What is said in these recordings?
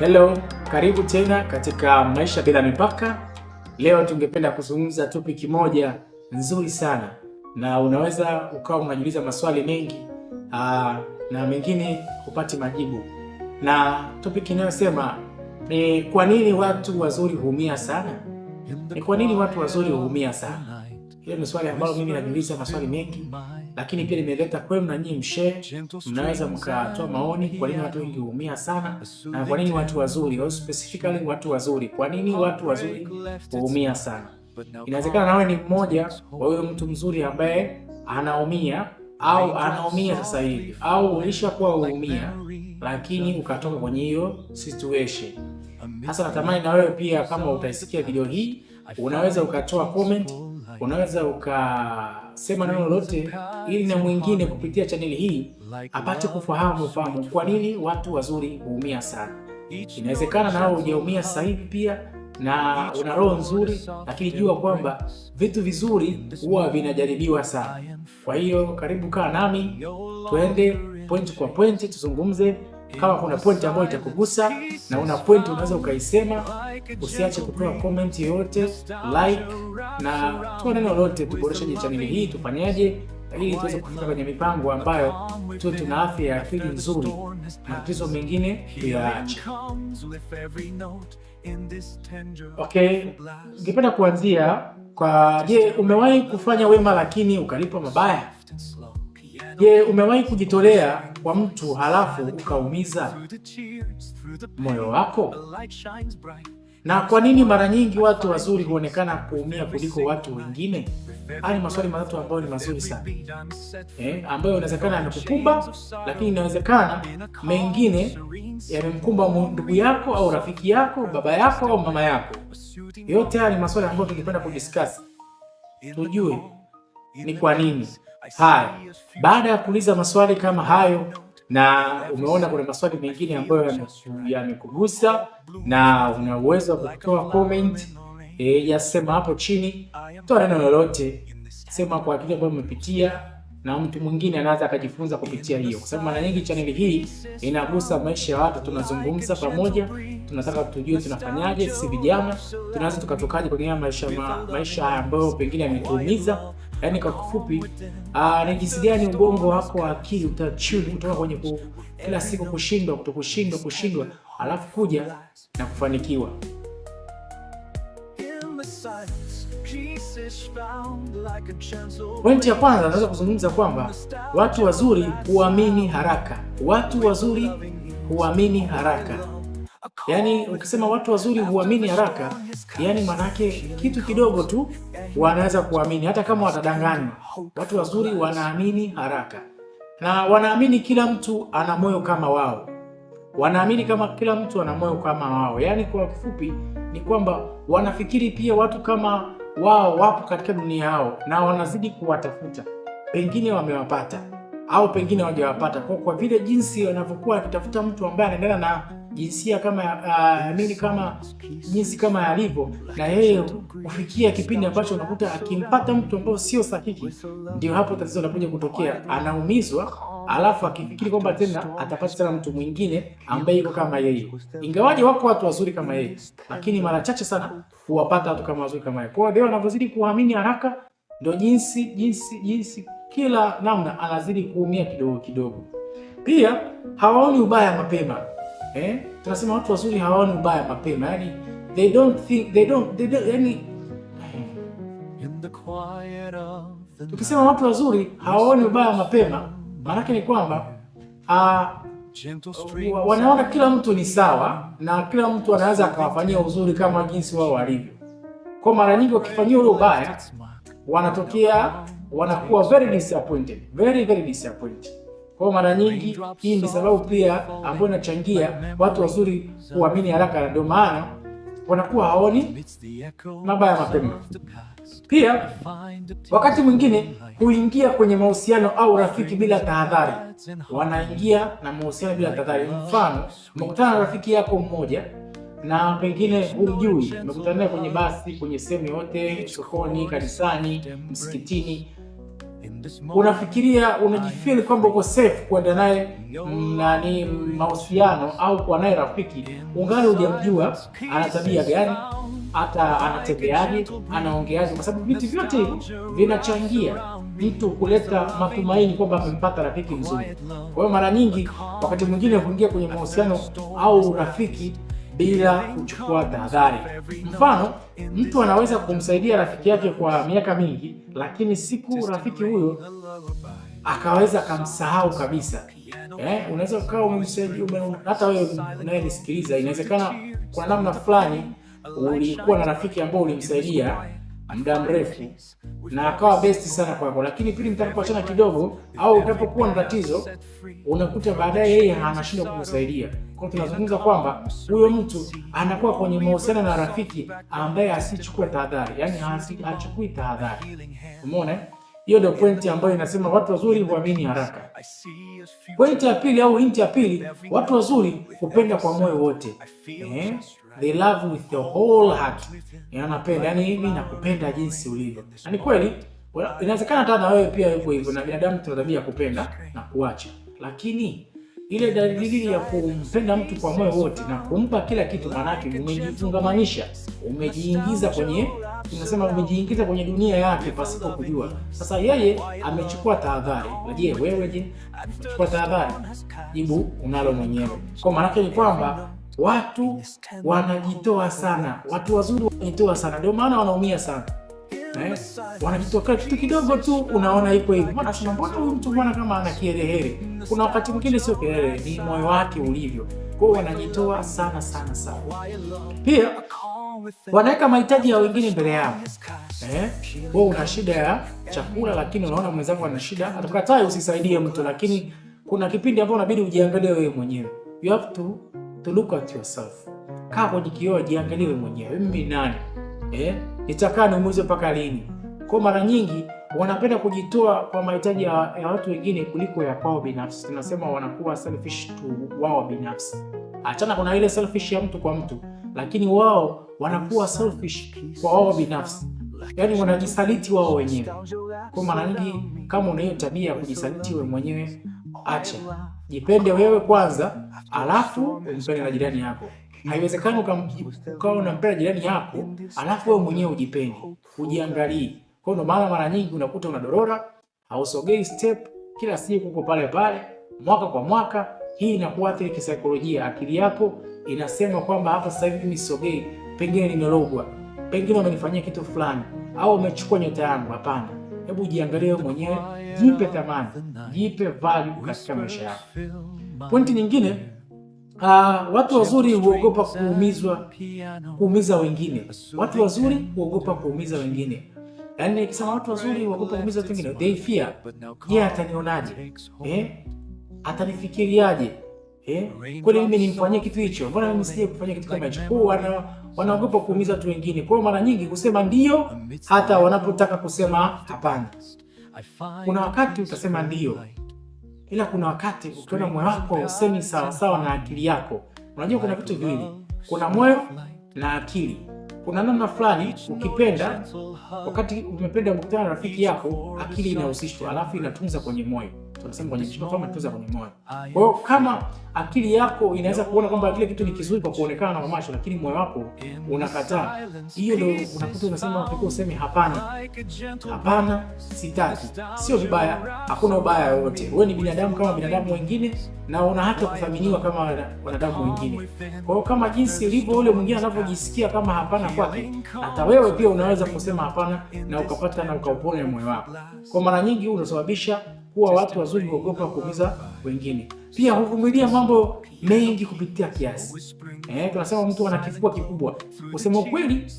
Hello, karibu tena katika Maisha Bila Mipaka. Leo tungependa kuzungumza topic moja nzuri sana, na unaweza ukawa unajiuliza maswali mengi na mengine hupati majibu. Na topic inayosema ni kwa nini watu wazuri huumia sana? Ni kwa nini watu wazuri huumia sana? Hilo ni swali ambalo mimi najiuliza maswali mengi, lakini pia nimeleta kwenu na nyinyi mshare. Mnaweza mkatoa maoni kwa nini watu wengi huumia sana, na kwa nini watu wazuri, au specifically watu wazuri, kwa nini watu wazuri huumia sana. Inawezekana nawe ni mmoja wa huyo mtu mzuri ambaye anaumia au anaumia sasa hivi, au ulishakuwa uumia lakini ukatoka kwenye hiyo situation. Hasa natamani na wewe pia, kama utaisikia video hii, unaweza ukatoa comment, unaweza ukasema neno lolote ili na mwingine kupitia chaneli hii apate kufahamu kwa nini watu wazuri huumia sana. Inawezekana nao hujaumia sasa hivi pia na una roho nzuri, lakini jua kwamba vitu vizuri huwa vinajaribiwa sana. Kwa hiyo karibu, kaa nami tuende point kwa point, tuzungumze. Kama kuna point ambayo itakugusa na una point unaweza ukaisema, usiache kutoa comment yoyote, like na toa neno lolote tuboreshe channel hii, tufanyaje ili tuweze kufika kwenye mipango ambayo tuwe tuna afya ya akili nzuri na tatizo mengine tuyaache. Okay, ningependa kuanzia kwa umewahi kufanya wema lakini ukalipwa mabaya? Umewahi kujitolea kwa mtu halafu ukaumiza moyo wako? Na kwa nini mara nyingi watu wazuri huonekana kuumia kuliko watu wengine? Haya ni maswali matatu ambayo ni mazuri sana, ambayo inawezekana yamekukumba, lakini inawezekana mengine yamemkumba ndugu yako au rafiki yako, baba yako au mama yako. Yote haya ni maswali ambayo tungependa kudiscuss, tujue ni kwa nini. Haya, baada ya kuuliza maswali kama hayo na umeona kuna maswali mengine ambayo yamekugusa na una uwezo wa kutoa comment, yasema hapo chini, toa neno lolote, sema kwa kile ambacho umepitia na mtu mwingine anaweza akajifunza kupitia hiyo, kwa sababu mara nyingi channel hii inagusa maisha ya watu. Tunazungumza pamoja, tunataka tujue tunafanyaje sisi vijana, tunaweza tukatokaje kwenye maisha ambayo pengine yametuumiza. Yaani kwa kifupi, ni jinsi gani ubongo wako wa akili utachuni kutoka kwenye kila siku kushindwa alafu kuja na kufanikiwa. Pointi ya kwanza naweza kuzungumza kwamba watu wazuri huamini haraka. Watu wazuri huamini haraka. Yaani ukisema watu wazuri huamini haraka, yaani maana yake kitu kidogo tu wanaweza kuamini hata kama watadanganywa. Watu wazuri wanaamini haraka. Na wanaamini kila mtu ana moyo kama wao. Wanaamini kama kila mtu ana moyo kama wao. Yaani kwa kifupi ni kwamba wanafikiri pia watu kama wao wapo katika dunia yao na wanazidi kuwatafuta. Pengine wamewapata au pengine hawajawapata. Kwa vile jinsi wanavyokuwa wakitafuta mtu ambaye anaendana na jinsia kama jinsi kama alivyo, na yeye kufikia kipindi ambacho unakuta akimpata mtu ambao sio sahihi, ndio hapo tatizo linakuja kutokea. Anaumizwa, alafu akifikiri kwamba tena atapata tena mtu mwingine ambaye yuko kama yeye. Ingawaje wako watu wazuri kama yeye, lakini mara chache sana huwapata watu kama wazuri kama yeye. Kwa hiyo wanavyozidi kuamini haraka, ndio jinsi kila namna anazidi kuumia kidogo kidogo. Pia hawaoni ubaya mapema. Tunasema watu wazuri hawaoni ubaya mapema. Yaani tukisema watu wazuri hawaoni ubaya mapema, maana ni kwamba wanaona kila mtu ni sawa na kila mtu anaweza akawafanyia uzuri kama jinsi wao walivyo. Kwa mara nyingi wakifanyia ule ubaya wanakuwa very disappointed. Kwa mara nyingi hii ni sababu pia ambayo inachangia watu wazuri kuamini haraka, ndio maana wanakuwa haoni mabaya mapema. Pia wakati mwingine huingia kwenye mahusiano au rafiki bila tahadhari. Wanaingia na mahusiano bila tahadhari. Mfano, umekutana na rafiki yako mmoja na pengine hujui, umekutana naye kwenye basi, kwenye sehemu yote, sokoni, kanisani, msikitini. unafikiria, unajifeel kwamba uko safe kwenda naye nani mahusiano au kuwa naye rafiki, ungali hujamjua ana tabia gani, hata anatembeaje, anaongeaje, kwa sababu vitu vyote hivi vinachangia mtu kuleta matumaini kwamba amempata rafiki mzuri. Kwa hiyo mara nyingi, wakati mwingine kuingia kwenye mahusiano au rafiki bila kuchukua tahadhari. Mfano, mtu anaweza kumsaidia rafiki yake kwa miaka mingi, lakini siku rafiki huyo akaweza kumsahau kabisa. Unaweza ukawa umemsaidia, hata wewe unayenisikiliza, inawezekana kwa namna fulani ulikuwa na rafiki ambao ulimsaidia muda mrefu na akawa best sana kwako, lakini pili mtakapoachana kidogo au utapokuwa na tatizo, unakuta baadaye yeye anashindwa kukusaidia. Kwa hiyo tunazungumza kwamba huyo mtu anakuwa kwenye mahusiano na rafiki ambaye asichukua tahadhari, yani hachukui tahadhari. Umeona? Hiyo ndio pointi ambayo inasema watu wazuri huamini haraka. Pointi ya pili au hinti ya pili, watu wazuri hupenda kwa moyo wote. They love with the whole heart. Anapenda, yani hivi nakupenda jinsi ulivyo. Na ni kweli, inawezekana hata na wewe pia uko hivyo, na binadamu tuna tabia ya kupenda na kuacha. Lakini ile dalili ya kumpenda mtu kwa moyo wote na kumpa kila kitu, maana yake umejifungamanisha, umejiingiza kwenye, tunasema umejiingiza kwenye dunia yake pasipo kujua. Sasa yeye amechukua tahadhari. Je, wewe je? Umechukua tahadhari? Jibu unalo mwenyewe. Kwa maana yake ni kwamba watu wanajitoa sana. Watu wazuri wanajitoa sana. Ndio maana wanaumia sana. Wanajitoa kitu kidogo tu unaona iko hivi. Wanasema mbona huyu mtu bwana kama ana kiherehere. Kuna wakati mwingine sio kiherehere, ni moyo wake ulivyo. Kwa hiyo wanajitoa sana sana sana. Pia wanaweka mahitaji ya wengine mbele yao. Wewe una shida ya chakula, lakini unaona mwenzako ana shida, atakataa usisaidie mtu, lakini kuna kipindi ambapo unabidi ujiangalie wewe mwenyewe. You have to look at yourself. Kaa kwenye kioo, jiangalie wewe mwenyewe. Mimi nani? Nitakaa nimuuze mpaka lini? Kwa mara nyingi wanapenda kujitoa kwa mahitaji ya watu wengine kuliko ya kwao binafsi. Tunasema wanakuwa selfish tu wao binafsi. Achana, kuna ile selfish ya mtu kwa mtu, lakini wao wanakuwa selfish kwa wao binafsi. Yaani wanajisaliti wao wenyewe. Kwa mara nyingi kama una hiyo tabia ya kujisaliti wewe mwenyewe, acha. Jipende wewe kwanza, alafu umpende na jirani yako. Haiwezekani ukawa unampenda jirani yako alafu wewe mwenyewe ujipende, ujiangalie. Kwa hiyo maana mara nyingi unakuta unadorora, hausogei step, kila siku uko pale pale, mwaka kwa mwaka. Hii inakuathiri kisaikolojia. Akili yako inasema kwamba hapa sasa hivi mimi sogei, pengine nimerogwa, pengine wamenifanyia kitu fulani, au wamechukua nyota yangu. Hapana, hebu jiangalie mwenyewe, jipe thamani, jipe value katika maisha yako. Pointi nyingine, watu wazuri huogopa kuumiza wengine. Watu wazuri huogopa kuumiza wengine. Yaani nikisema watu wazuri huogopa kuumiza watu wengine, they fear. Je, atanionaje? Atanifikiriaje? Kwani mimi nimfanyie kitu hicho? Mbona mimi sije kufanya kitu kama hicho? Kwa wanaogopa kuumiza watu wengine. Kwa mara nyingi kusema ndio hata wanapotaka kusema hapana. Kuna wakati utasema ndio, ila kuna wakati ukiona moyo wako usemi sawa sawa na akili yako. Unajua kuna vitu viwili, kuna moyo na akili. Kuna namna fulani ukipenda, wakati umependa mkutana na rafiki yako, akili inahusishwa alafu inatunza kwenye moyo. Tunasema kwenye mshiko kama tunza kwenye moyo. Kwa hiyo kama akili yako inaweza kuona kwamba kile kitu ni kizuri kwa kuonekana na macho, lakini moyo wako unakataa, hiyo ndio unakuta unasema unatakiwa useme hapana. Hapana, sitaki. Sio vibaya, hakuna ubaya wote. Wewe ni binadamu kama binadamu wengine na una haki kuthaminiwa kama wanadamu wengine. Kwa hiyo kama jinsi ilivyo yule mwingine anavyojisikia kama hapana kwake, hata wewe pia unaweza kusema hapana na ukapata na ukaupona moyo wako. Kwa mara nyingi unasababisha kuwa watu wazuri huogopa kuumiza wengine. Pia huvumilia mambo mengi kupitia kiasi. Tunasema mtu ana kifua kikubwa. Kusema ukweli,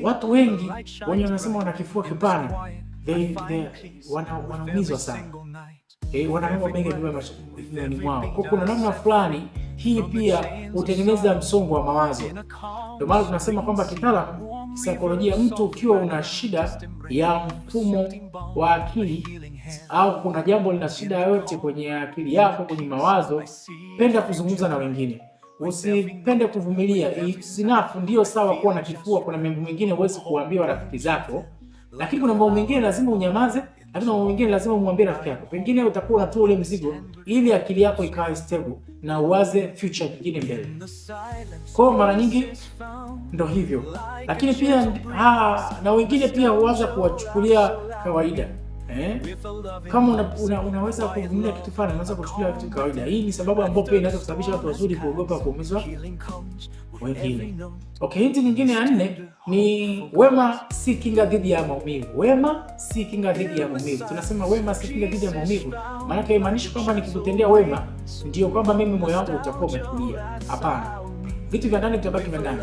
watu wengi wenye wanasema wana kifua kipana, wanaumizwa sana. Wana mambo mengi ndani mwao. Kwa kuna namna fulani hii pia hutengeneza msongo wa mawazo. Ndio maana tunasema kwamba kitaalamu saikolojia, mtu ukiwa una shida ya mfumo wa akili au kuna jambo lina shida yote kwenye akili yako, kwenye mawazo, penda kuzungumza na wengine. Usipende kuvumilia. Sinafu ndio sawa kuwa na kifua, kuna mambo mengine huwezi kuambia rafiki zako, lakini kuna mambo mengine lazima unyamaze Lakini mambo mengine lazima umwambie rafiki yako. Pengine utakuwa unatoa ule mzigo ili akili yako ikae stable na uwaze future nyingine mbele. Kwa mara nyingi ndio hivyo. Lakini pia na wengine pia huanza kuwachukulia kawaida. Kama unaweza kuvumilia kitu fulani, unaweza kuchukulia kitu kawaida. Hii ni sababu ambayo pia inaweza kusababisha watu wazuri kuogopa kuumizwa wengine. Okay, hii nyingine ya 4 ni wema si kinga dhidi ya maumivu. Wema si kinga dhidi ya maumivu. Tunasema wema si kinga dhidi ya maumivu, maana haimaanishi kwamba nikikutendea wema ndio kwamba mimi moyo wangu utakuwa umetulia. Hapana. Vitu vya ndani vitabaki vya ndani.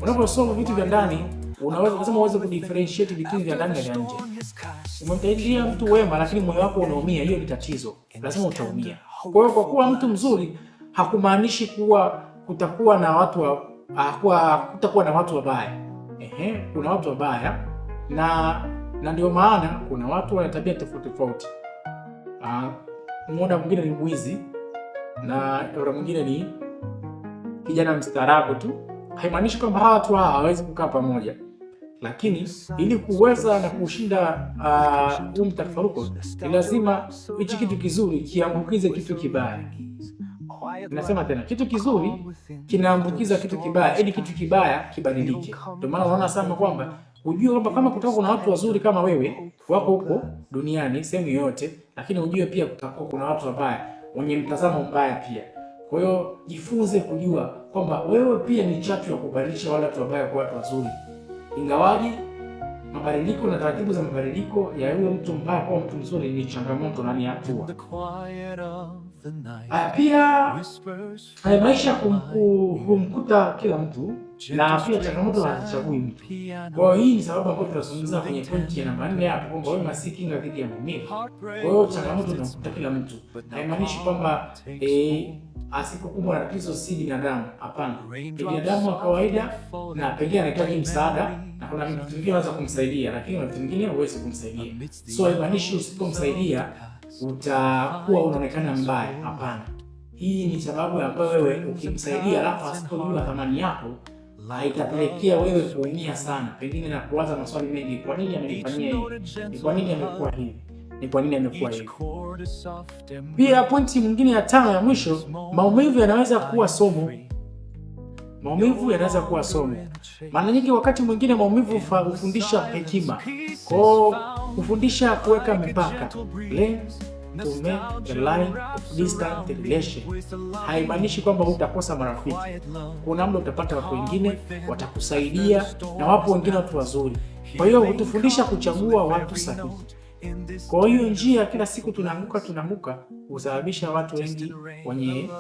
Unaposolve vitu vya ndani, unaweza kusema uweze kudifferentiate between vya ndani na vya nje. Umemtendea mtu wema lakini moyo wako unaumia, hiyo ni tatizo. Lazima utaumia. Kwa hiyo kwa kuwa mtu mzuri hakumaanishi kuwa kutakuwa na watu kutakuwa na watu wabaya. Kuna watu wabaya na ndio maana kuna watu wana tabia tofauti tofauti. Mmoja mwingine ni mwizi na yule mwingine ni kijana mstaarabu tu. Haimaanishi kwamba hawa watu hawawezi kukaa pamoja. Lakini ili kuweza na kushinda mtafaruko, ni lazima hichi kitu kizuri kiambukize kitu kibaya. Nasema tena, kitu kizuri kinaambukiza kitu kibaya, ili kitu kibaya kibadilike. Ndio maana unaona sana kwamba ujue kwamba kama kutakuwa kuna watu wazuri kama wewe wako huko duniani sehemu yoyote, lakini ujue pia kutakuwa kuna watu wabaya wenye mtazamo mbaya pia. Kwa hiyo jifunze kujua kwamba wewe pia ni chachu ya kubadilisha wale watu wabaya kwa watu wazuri. Ingawaji mabadiliko na taratibu za mabadiliko ya yule mtu mbaya kwa mtu mzuri ni changamoto na ni hatua. Pia maisha kumkuta kila mtu na pia changamoto hazichagui mtu. Kwa hiyo hii ni sababu ambayo tunazungumza kwenye pointi ya namba 4 hapo kwamba wewe si kinga dhidi ya maumivu. Kwa hiyo changamoto zinamkuta kila mtu. Haimaanishi kwamba asipokumbwa na tatizo si binadamu. Hapana. Binadamu wa kawaida na pengine anahitaji msaada na kuna vitu vingine vinaweza kumsaidia, lakini vitu vingine huwezi kumsaidia. So haimaanishi usipomsaidia utakuwa unaonekana mbaya. Hapana. Hii ni sababu ambayo wewe ukimsaidia alafu asipojua thamani yako haitapelekea wewe kuumia sana, pengine na kuwaza maswali mengi. Kwa nini amenifanyia hivi? Ni kwa nini amekuwa hivi? Ni kwa nini amekuwa hivi? Pia pointi nyingine ya 5 ya mwisho, maumivu yanaweza kuwa somo. Maumivu yanaweza kuwa somo. Maana nyingi wakati mwingine maumivu hufundisha hekima. Kwa kufundisha kuweka mipaka. Learn to make the line of distant relation. Haimaanishi kwamba utakosa marafiki. Kuna muda utapata watu wengine watakusaidia na wapo wengine watu wazuri. Kwa hiyo hutufundisha kuchagua watu sahihi. Kwa hiyo njia kila siku tunaanguka husababisha watu wengi wenye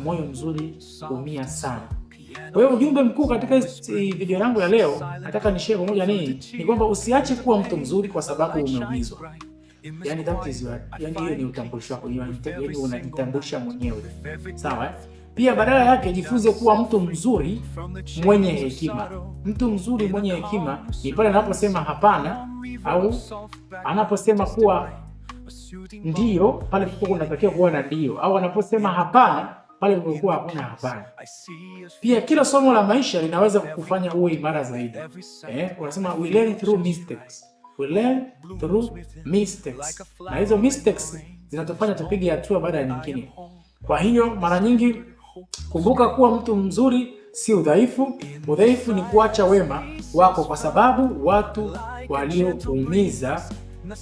moyo mzuri kuumia sana. Kwa hiyo ujumbe mkuu katika video yangu ya leo nataka nishare pamoja ni kwamba usiache kuwa mtu mzuri kwa sababu umeumizwa. Yaani that is hiyo ni utambulisho wako, yaani unajitambulisha mwenyewe. Sawa? Pia badala yake jifunze kuwa mtu mzuri mwenye hekima. Mtu mzuri mwenye hekima ni pale anaposema hapana au anaposema kuwa ndio pale kulikuwa kunatakiwa kuwa na ndio, au anaposema hapana pale kulikuwa hakuna hapana. Pia kila somo la maisha linaweza kukufanya uwe imara zaidi. Unasema we learn through mistakes. We learn through mistakes. Na hizo mistakes zinatufanya tupige hatua baada ya nyingine. Kwa hiyo mara nyingi kumbuka kuwa mtu mzuri si udhaifu. Udhaifu ni kuacha wema wako kwa sababu watu waliokuumiza.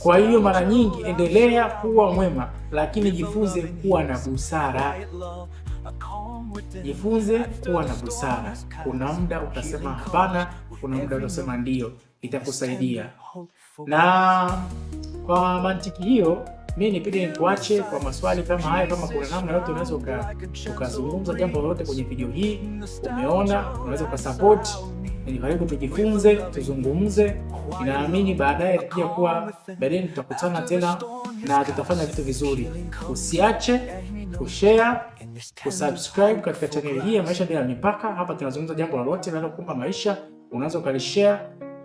Kwa hiyo mara nyingi endelea kuwa mwema, lakini jifunze kuwa na busara. Jifunze kuwa na busara. Kuna muda utasema hapana, kuna muda utasema ndio. Itakusaidia. Na kwa mantiki hiyo mimi nipende nikuache kwa maswali kama haya. Kama kuna namna yote unaweza ukazungumza jambo lolote kwenye video hii umeona, unaweza ukasupport. Ni karibu tujifunze, tuzungumze. Ninaamini baadaye tutakutana tena na tutafanya vitu vizuri. Usiache kushare, kusubscribe katika channel hii ya Maisha Bila Mipaka. Hapa tunazungumza jambo lolote linalokupa maisha, unaweza ukalishare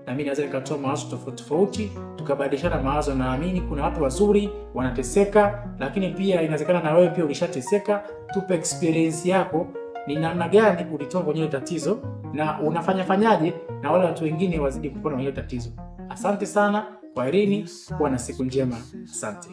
na mimi naweza nikatoa mawazo tofauti tofauti, tukabadilishana mawazo. Naamini kuna watu wazuri wanateseka, lakini pia inawezekana na wewe pia ulishateseka. Tupe experience yako, ni namna gani ulitoka kwenye tatizo na unafanyaje na wale watu wengine wazidi kupona kwenye tatizo. Asante sana Kwaherini, kuwa na siku njema. Asante.